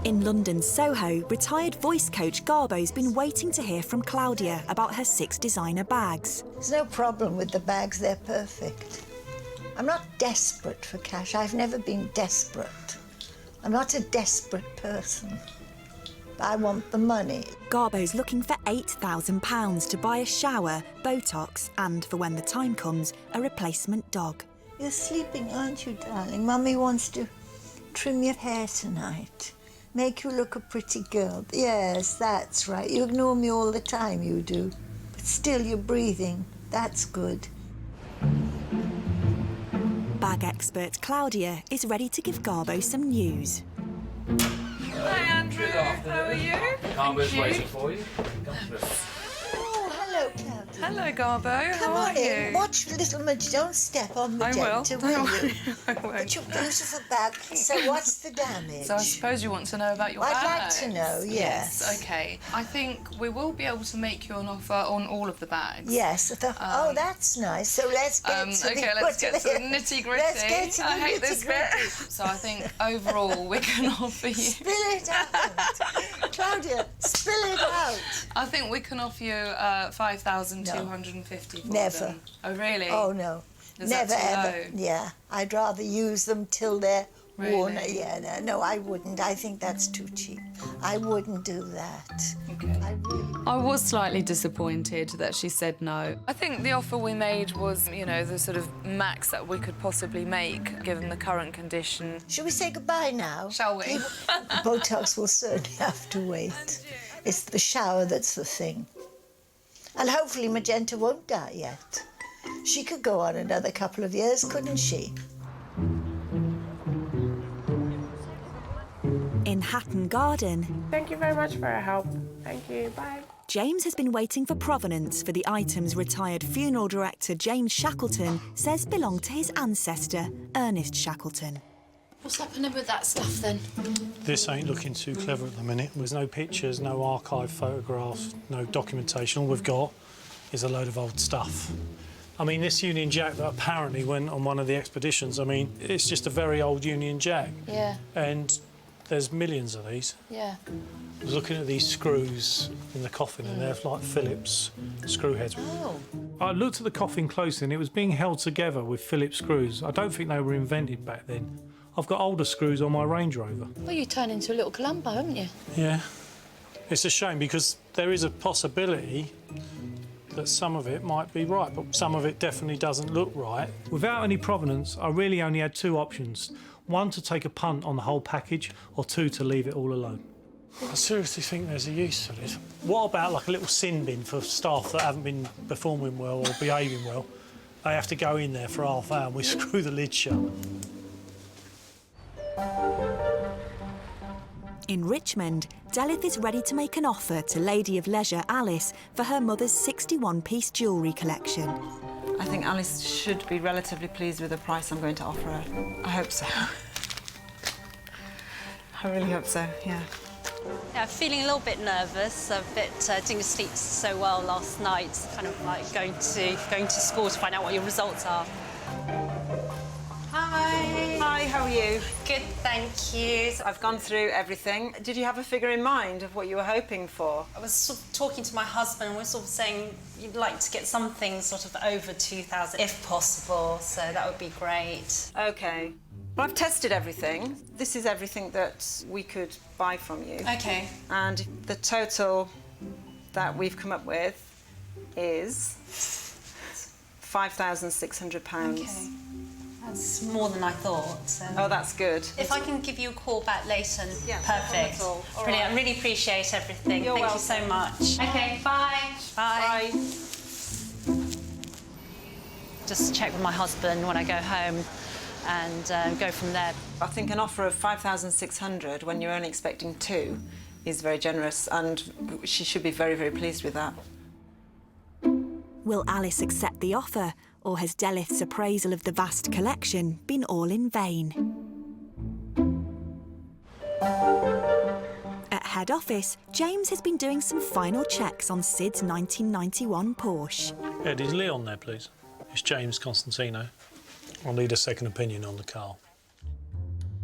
[SPEAKER 6] In London's Soho, retired voice coach Garbo's been waiting to hear from Claudia about her 6 designer bags.
[SPEAKER 10] There's no problem with the bags, they're perfect. I'm not desperate for cash. I've never been desperate. I'm not a desperate person. I want the money.
[SPEAKER 6] Garbo's looking for £8,000 to buy a shower, botox, and, for when the time comes, a replacement dog.
[SPEAKER 10] You're sleeping, aren't you, darling? Mummy wants to trim your hair tonight. Make you look a pretty girl. Yes, that's right. You ignore me all the time, you do. But still, you're breathing. That's good.
[SPEAKER 6] Bag expert Claudia is ready to give Garbo some news.
[SPEAKER 13] Hi, Andrew. How are you?
[SPEAKER 1] Carbo's waiting for you.
[SPEAKER 10] Oh, hello, Claudia.
[SPEAKER 13] Hello, Garbo.
[SPEAKER 10] Come
[SPEAKER 13] How
[SPEAKER 10] on
[SPEAKER 13] are
[SPEAKER 10] in.
[SPEAKER 13] you?
[SPEAKER 10] Watch little Don't step on Magenta, will you?
[SPEAKER 13] I won't.
[SPEAKER 10] But your beautiful bag. So what's the damage?
[SPEAKER 13] So I suppose you want to know about your
[SPEAKER 10] I'd
[SPEAKER 13] bags.
[SPEAKER 10] like to know, yes.
[SPEAKER 13] OK. I think we will be able to make you an offer on all of the bags.
[SPEAKER 10] Yes. Oh, that's nice. So let's get to the...
[SPEAKER 13] OK, let's get to the nitty-gritty.
[SPEAKER 10] Let's get to the
[SPEAKER 13] I hate this bit. So I think overall we can offer you...
[SPEAKER 10] Spill it out. Claudia, spill it out.
[SPEAKER 13] I think we can offer you 5,250 for
[SPEAKER 10] Never.
[SPEAKER 13] them. Oh, really?
[SPEAKER 10] Oh, no.
[SPEAKER 13] Is
[SPEAKER 10] Never,
[SPEAKER 13] that too
[SPEAKER 10] ever.
[SPEAKER 13] low?
[SPEAKER 10] Yeah. I'd rather use them till they're worn.
[SPEAKER 13] Really?
[SPEAKER 10] Yeah, no, I wouldn't. I think that's too cheap. I wouldn't do that.
[SPEAKER 13] Okay. I was slightly disappointed that she said no. I think the offer we made was, you know, the sort of max that we could possibly make, given the current condition.
[SPEAKER 10] Shall we say goodbye now?
[SPEAKER 13] Shall we?
[SPEAKER 10] Botox will certainly have to wait. It's the shower that's the thing. And hopefully Magenta won't die yet. She could go on another couple of years, couldn't she?
[SPEAKER 6] In Hatton Garden...
[SPEAKER 22] Thank you very much for your help. Thank you. Bye.
[SPEAKER 6] James has been waiting for provenance for the items retired funeral director James Shackleton says belong to his ancestor, Ernest Shackleton.
[SPEAKER 18] What's happening with that stuff, then?
[SPEAKER 9] This ain't looking too clever at the minute. There's no pictures, no archive photographs, no documentation. All we've got is a load of old stuff. I mean, this Union Jack that apparently went on one of the expeditions, I mean, it's just a very old Union Jack.
[SPEAKER 18] Yeah.
[SPEAKER 9] And there's millions of these.
[SPEAKER 18] Yeah.
[SPEAKER 9] I was looking at these screws in the coffin, and they're like Phillips screw heads.
[SPEAKER 18] Oh.
[SPEAKER 9] I looked at the coffin closely, and it was being held together with Phillips screws. I don't think they were invented back then. I've got older screws on my Range Rover.
[SPEAKER 18] Well, you turned into a little Columbo, haven't you?
[SPEAKER 9] Yeah. It's a shame because there is a possibility that some of it might be right, but some of it definitely doesn't look right. Without any provenance, I really only had two options. One, to take a punt on the whole package, or two, to leave it all alone. I seriously think there's a use for this. What about like a little sin bin for staff that haven't been performing well or behaving well? They have to go in there for half hour and we screw the lid shut.
[SPEAKER 6] In Richmond, Delith is ready to make an offer to Lady of Leisure Alice for her mother's 61-piece jewellery collection.
[SPEAKER 19] I think Alice should be relatively pleased with the price I'm going to offer her. I hope so. I really hope so, yeah.
[SPEAKER 20] Yeah, feeling a little bit nervous, didn't sleep so well last night, kind of like going to school to find out what your results are.
[SPEAKER 19] Hi. Hi, how are you?
[SPEAKER 20] Good, thank you.
[SPEAKER 19] I've gone through everything. Did you have a figure in mind of what you were hoping for?
[SPEAKER 20] I was sort of talking to my husband and we're sort of saying you'd like to get something sort of over 2,000 if possible, so that would be great.
[SPEAKER 19] OK. Well, I've tested everything. This is everything that we could buy from you.
[SPEAKER 20] OK.
[SPEAKER 19] And the total that we've come up with is £5,600.
[SPEAKER 20] OK. That's more than I thought. So.
[SPEAKER 19] Oh, that's good.
[SPEAKER 20] If I can give you a call back later,
[SPEAKER 19] yeah,
[SPEAKER 20] perfect.
[SPEAKER 19] All
[SPEAKER 20] Brilliant.
[SPEAKER 19] right.
[SPEAKER 20] I really appreciate everything.
[SPEAKER 19] You're
[SPEAKER 20] Thank
[SPEAKER 19] welcome.
[SPEAKER 20] you so much. OK, bye. Bye. Just check with my husband when I go home and go from there.
[SPEAKER 19] I think an offer of £5,600 when you're only expecting two is very generous, and she should be very, very pleased with that.
[SPEAKER 6] Will Alice accept the offer, or has Delith's appraisal of the vast collection been all in vain? At head office, James has been doing some final checks on Sid's 1991 Porsche.
[SPEAKER 9] Ed, is Leon there, please? It's James Constantinou. I'll need a second opinion on the car.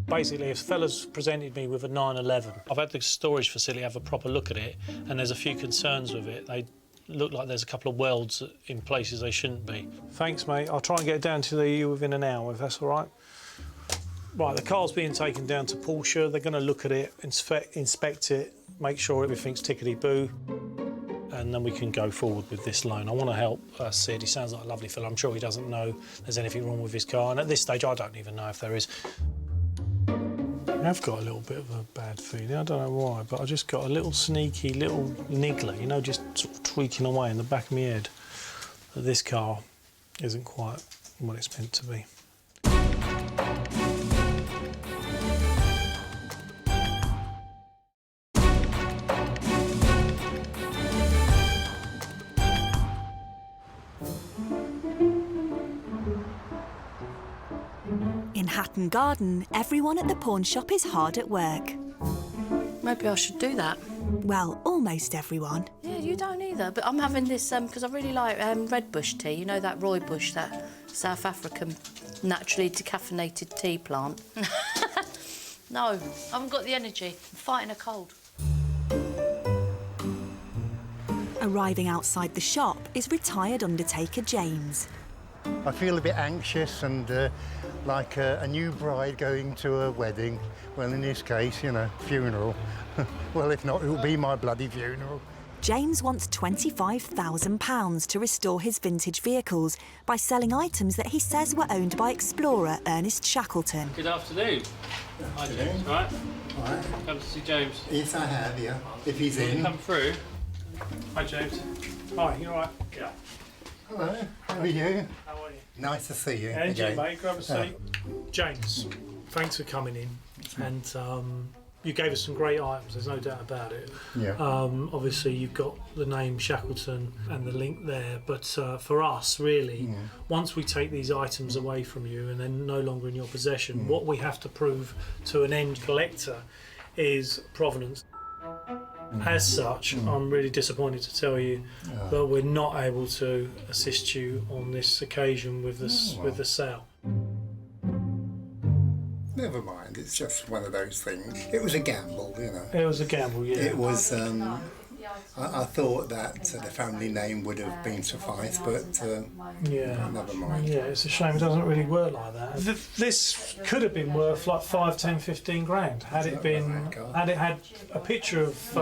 [SPEAKER 9] Basically, if fellas presented me with a 911, I've had the storage facility have a proper look at it, and there's a few concerns with it. They look like there's a couple of welds in places they shouldn't be. Thanks, mate. I'll try and get it down to you within an hour, if that's all right. Right, the car's being taken down to Porsche. They're going to look at it, inspect it, make sure everything's tickety-boo, and then we can go forward with this loan. I want to help Sid. He sounds like a lovely fella. I'm sure he doesn't know there's anything wrong with his car, and at this stage, I don't even know if there is. I've got a little bit of a bad feeling. I don't know why, but I just got a little sneaky little niggler, you know, just sort of tweaking away in the back of my head that this car isn't quite what it's meant to be.
[SPEAKER 6] In Hatton Garden, everyone at the pawn shop is hard at work.
[SPEAKER 18] Maybe I should do that.
[SPEAKER 6] Well, almost everyone.
[SPEAKER 18] Yeah, you don't either. But I'm having this because I really like red bush tea. You know that rooibos, that South African naturally decaffeinated tea plant. No, I haven't got the energy. I'm fighting a cold.
[SPEAKER 6] Arriving outside the shop is retired undertaker James.
[SPEAKER 17] I feel a bit anxious and like a new bride going to a wedding. Well, in this case, you know, funeral. Well, if not, it'll be my bloody funeral.
[SPEAKER 6] James wants £25,000 to restore his vintage vehicles by selling items that he says were owned by explorer Ernest Shackleton.
[SPEAKER 7] Good afternoon. Hi, James. All right?
[SPEAKER 17] All right.
[SPEAKER 7] Come to see James.
[SPEAKER 17] Yes, I have, yeah. If he's in.
[SPEAKER 7] Come through.
[SPEAKER 9] Hi, James. Hi, you all right? Yeah.
[SPEAKER 17] Hello, how are you?
[SPEAKER 9] How are you?
[SPEAKER 17] Nice to see you.
[SPEAKER 9] And you,
[SPEAKER 17] again.
[SPEAKER 9] mate, grab a seat. James, thanks for coming in. And you gave us some great items, there's no doubt about it.
[SPEAKER 17] Yeah.
[SPEAKER 9] Obviously, you've got the name Shackleton and the link there, but for us, really, once we take these items away from you and they're no longer in your possession, what we have to prove to an end collector is provenance. As such, I'm really disappointed to tell you that we're not able to assist you on this occasion with this with the sale.
[SPEAKER 17] Never mind, it's just one of those things. It was a gamble, you know.
[SPEAKER 9] It was a gamble, yeah.
[SPEAKER 17] It was, I thought that the family name would have been sufficed, but
[SPEAKER 9] Yeah.
[SPEAKER 17] never mind.
[SPEAKER 9] Yeah, it's a shame it doesn't really work like that. This could have been worth like 5, 10, 15 grand had it had a picture of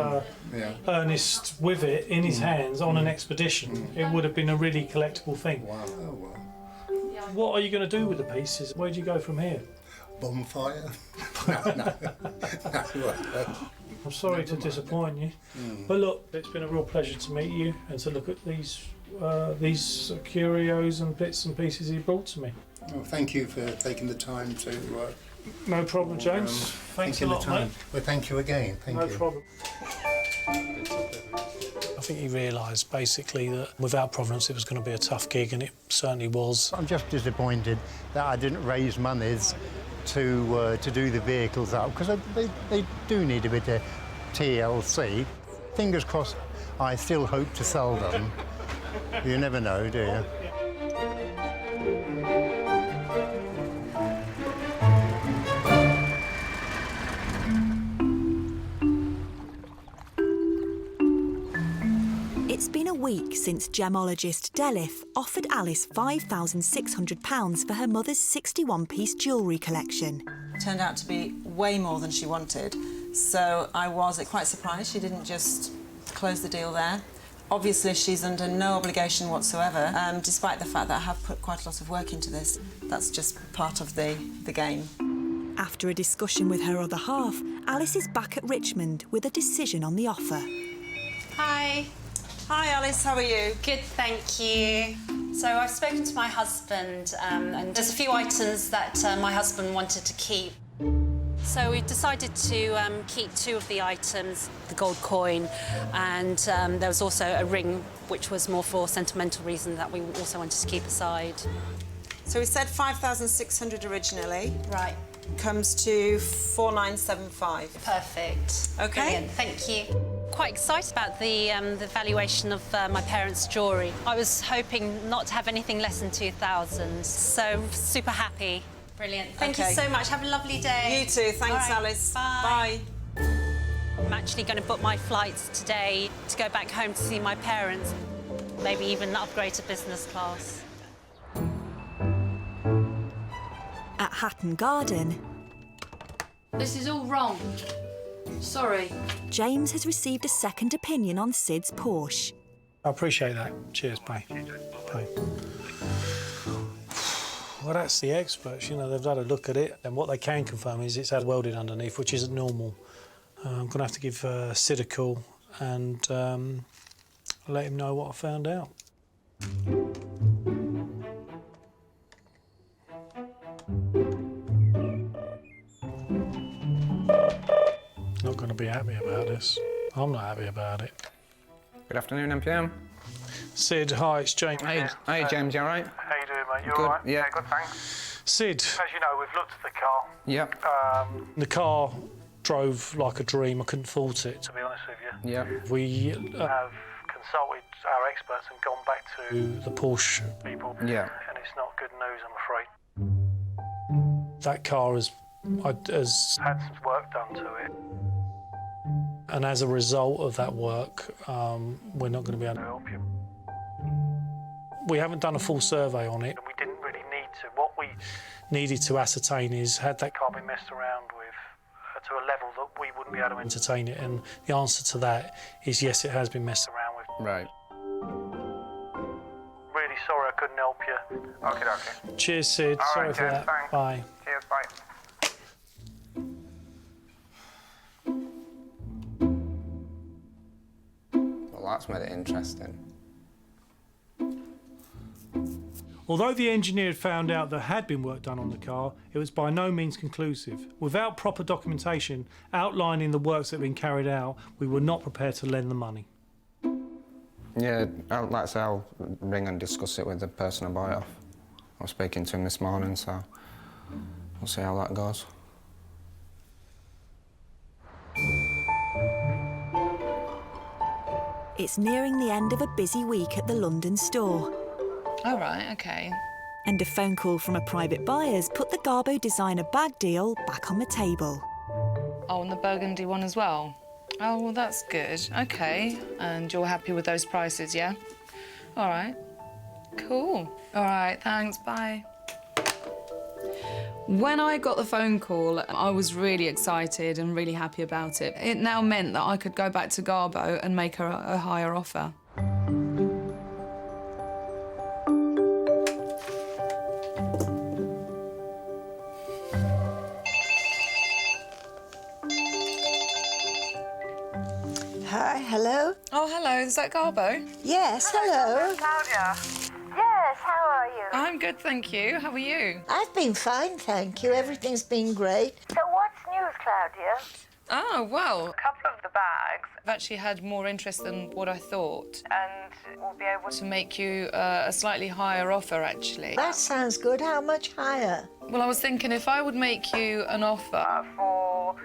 [SPEAKER 9] Ernest with it in his hands on an expedition. It would have been a really collectible thing.
[SPEAKER 17] Wow. Oh, wow.
[SPEAKER 9] What are you going to do with the pieces? Where do you go from here?
[SPEAKER 17] Bonfire? No.
[SPEAKER 9] I'm sorry to disappoint you, but look, it's been a real pleasure to meet you and to look at these curios and bits and pieces you brought to me.
[SPEAKER 17] Well, thank you for taking the time to...
[SPEAKER 9] no problem, James. Thanks a lot, mate.
[SPEAKER 17] Well, thank you again. Thank you.
[SPEAKER 9] No problem. I think he realised basically that without Provenance it was going to be a tough gig, and it certainly was.
[SPEAKER 17] I'm just disappointed that I didn't raise monies to do the vehicles up, because they do need a bit of TLC. Fingers crossed, I still hope to sell them. You never know, do you?
[SPEAKER 6] It's been a week since gemologist Delif offered Alice £5,600 for her mother's 61-piece jewellery collection.
[SPEAKER 19] Turned out to be way more than she wanted, so I was quite surprised she didn't just close the deal there. Obviously, she's under no obligation whatsoever, despite the fact that I have put quite a lot of work into this. That's just part of the game.
[SPEAKER 6] After a discussion with her other half, Alice is back at Richmond with a decision on the offer.
[SPEAKER 21] Hi.
[SPEAKER 19] Hi, Alice. How are you?
[SPEAKER 21] Good, thank you. So I've spoken to my husband, and there's a few items that my husband wanted to keep. So we decided to keep 2 of the items, the gold coin, and there was also a ring, which was more for sentimental reasons that we also wanted to keep aside.
[SPEAKER 19] So we said 5,600 originally.
[SPEAKER 21] Right.
[SPEAKER 19] Comes to 4,975.
[SPEAKER 21] Perfect.
[SPEAKER 19] Okay.
[SPEAKER 21] Brilliant. Thank you. Quite excited about the valuation of my parents' jewellery. I was hoping not to have anything less than 2,000, so super happy. Brilliant. Thank you so much. Have a lovely day.
[SPEAKER 19] You too. Thanks, Alice.
[SPEAKER 21] Bye. I'm actually going to book my flights today to go back home to see my parents, maybe even upgrade to business class.
[SPEAKER 6] At Hatton Garden...
[SPEAKER 18] This is all wrong. Sorry.
[SPEAKER 6] James has received a second opinion on Sid's Porsche.
[SPEAKER 9] I appreciate that. Cheers, bye. Bye. Well, that's the experts, you know, they've had a look at it, and what they can confirm is it's had welding underneath, which isn't normal. I'm going to have to give Sid a call and let him know what I found out. Not going to be happy about this. I'm not happy about it.
[SPEAKER 15] Good afternoon, MPM.
[SPEAKER 9] Sid, hi, it's James.
[SPEAKER 15] Hey, James, you all right?
[SPEAKER 8] How you doing, mate? You
[SPEAKER 15] Good,
[SPEAKER 8] all right?
[SPEAKER 15] yeah.
[SPEAKER 8] Good, thanks.
[SPEAKER 9] Sid.
[SPEAKER 8] As you know, we've looked at the car.
[SPEAKER 15] Yep.
[SPEAKER 9] The car drove like a dream. I couldn't fault it.
[SPEAKER 8] To be honest with you.
[SPEAKER 15] Yep.
[SPEAKER 9] We
[SPEAKER 8] have consulted our experts and gone back to
[SPEAKER 9] the Porsche
[SPEAKER 8] people.
[SPEAKER 15] Yeah.
[SPEAKER 8] And it's not good news, I'm afraid.
[SPEAKER 9] That car has
[SPEAKER 8] had some work done to it.
[SPEAKER 9] And as a result of that work, we're not going to be able to help you. We haven't done a full survey on it.
[SPEAKER 8] And we didn't really need to. What we
[SPEAKER 9] needed to ascertain is, had that
[SPEAKER 8] car been messed around with to a level that we wouldn't be able to
[SPEAKER 9] entertain it? And the answer to that is yes, it has been messed
[SPEAKER 8] around with.
[SPEAKER 15] Right.
[SPEAKER 8] Really sorry I couldn't help you. Okay.
[SPEAKER 9] Cheers, Sid.
[SPEAKER 8] All
[SPEAKER 9] sorry
[SPEAKER 8] right,
[SPEAKER 9] for
[SPEAKER 8] James,
[SPEAKER 9] that.
[SPEAKER 8] thanks.
[SPEAKER 9] Bye.
[SPEAKER 8] Cheers, bye.
[SPEAKER 15] Well, that's made it interesting.
[SPEAKER 9] Although the engineer had found out there had been work done on the car, it was by no means conclusive. Without proper documentation outlining the works that had been carried out, we were not prepared to lend the money.
[SPEAKER 15] Yeah, like I say, I'll ring and discuss it with the person I buy it off. I was speaking to him this morning, so we'll see how that goes.
[SPEAKER 6] It's nearing the end of a busy week at the London store.
[SPEAKER 11] Oh, right, OK.
[SPEAKER 6] And a phone call from a private buyer's put the Garbo designer bag deal back on the table.
[SPEAKER 11] Oh, and the burgundy one as well? Oh, well, that's good. OK. And you're happy with those prices, yeah? All right. Cool. All right, thanks. Bye. When I got the phone call, I was really excited and really happy about it. It now meant that I could go back to Garbo and make her a higher offer.
[SPEAKER 10] Hi, hello?
[SPEAKER 11] Oh, hello, is that Garbo?
[SPEAKER 10] Yes, hello.
[SPEAKER 22] Claudia.
[SPEAKER 10] Yes, how are you?
[SPEAKER 11] I'm good, thank you. How are you?
[SPEAKER 10] I've been fine, thank you. Everything's been great.
[SPEAKER 22] So what's news, Claudia?
[SPEAKER 11] Oh, well.
[SPEAKER 22] A couple of the bags.
[SPEAKER 11] I've actually had more interest than what I thought.
[SPEAKER 22] And we'll be able
[SPEAKER 11] to make you a slightly higher offer, actually.
[SPEAKER 10] That sounds good. How much higher?
[SPEAKER 11] Well, I was thinking if I would make you an offer
[SPEAKER 22] for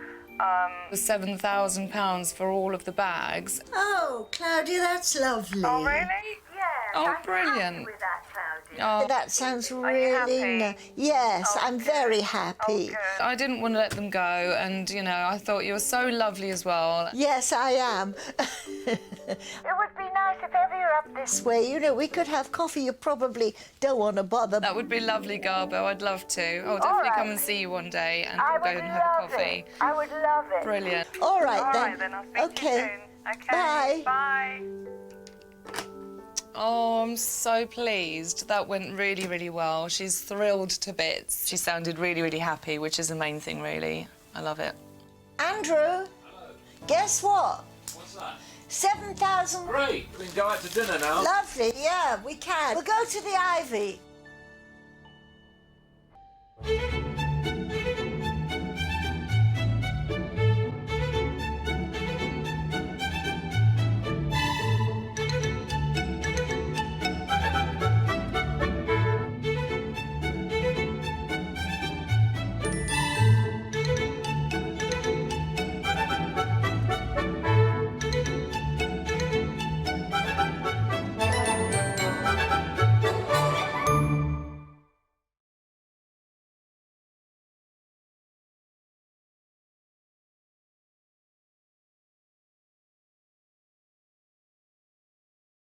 [SPEAKER 11] £7,000 for all of the bags.
[SPEAKER 10] Oh, Claudia, that's lovely.
[SPEAKER 22] Oh, really? Yes.
[SPEAKER 11] Oh, brilliant.
[SPEAKER 22] With that, Claudia.
[SPEAKER 11] Oh.
[SPEAKER 10] That sounds really nice. Yes, I'm very happy.
[SPEAKER 11] I didn't want to let them go, and, you know, I thought you were so lovely as well.
[SPEAKER 10] Yes, I am.
[SPEAKER 22] It would be nice if ever you're up
[SPEAKER 10] This way, you know, we could have coffee. You probably don't want to bother.
[SPEAKER 11] That would be lovely, Garbo. I'd love to. I'll definitely come and see you one day, and we'll go and have a coffee.
[SPEAKER 22] I would love it.
[SPEAKER 11] Brilliant.
[SPEAKER 10] All right,
[SPEAKER 22] All
[SPEAKER 10] then.
[SPEAKER 22] right, then. I'll speak to you
[SPEAKER 10] Okay.
[SPEAKER 22] soon. Okay.
[SPEAKER 10] Bye.
[SPEAKER 22] Bye.
[SPEAKER 11] Oh, I'm so pleased. That went really, really well. She's thrilled to bits. She sounded really, really happy, which is the main thing, really. I love it.
[SPEAKER 10] Andrew. Hello. Guess what?
[SPEAKER 1] What's that?
[SPEAKER 10] 7,000.
[SPEAKER 1] Great. We can go out to dinner now.
[SPEAKER 10] Lovely, yeah, we can. We'll go to the Ivy.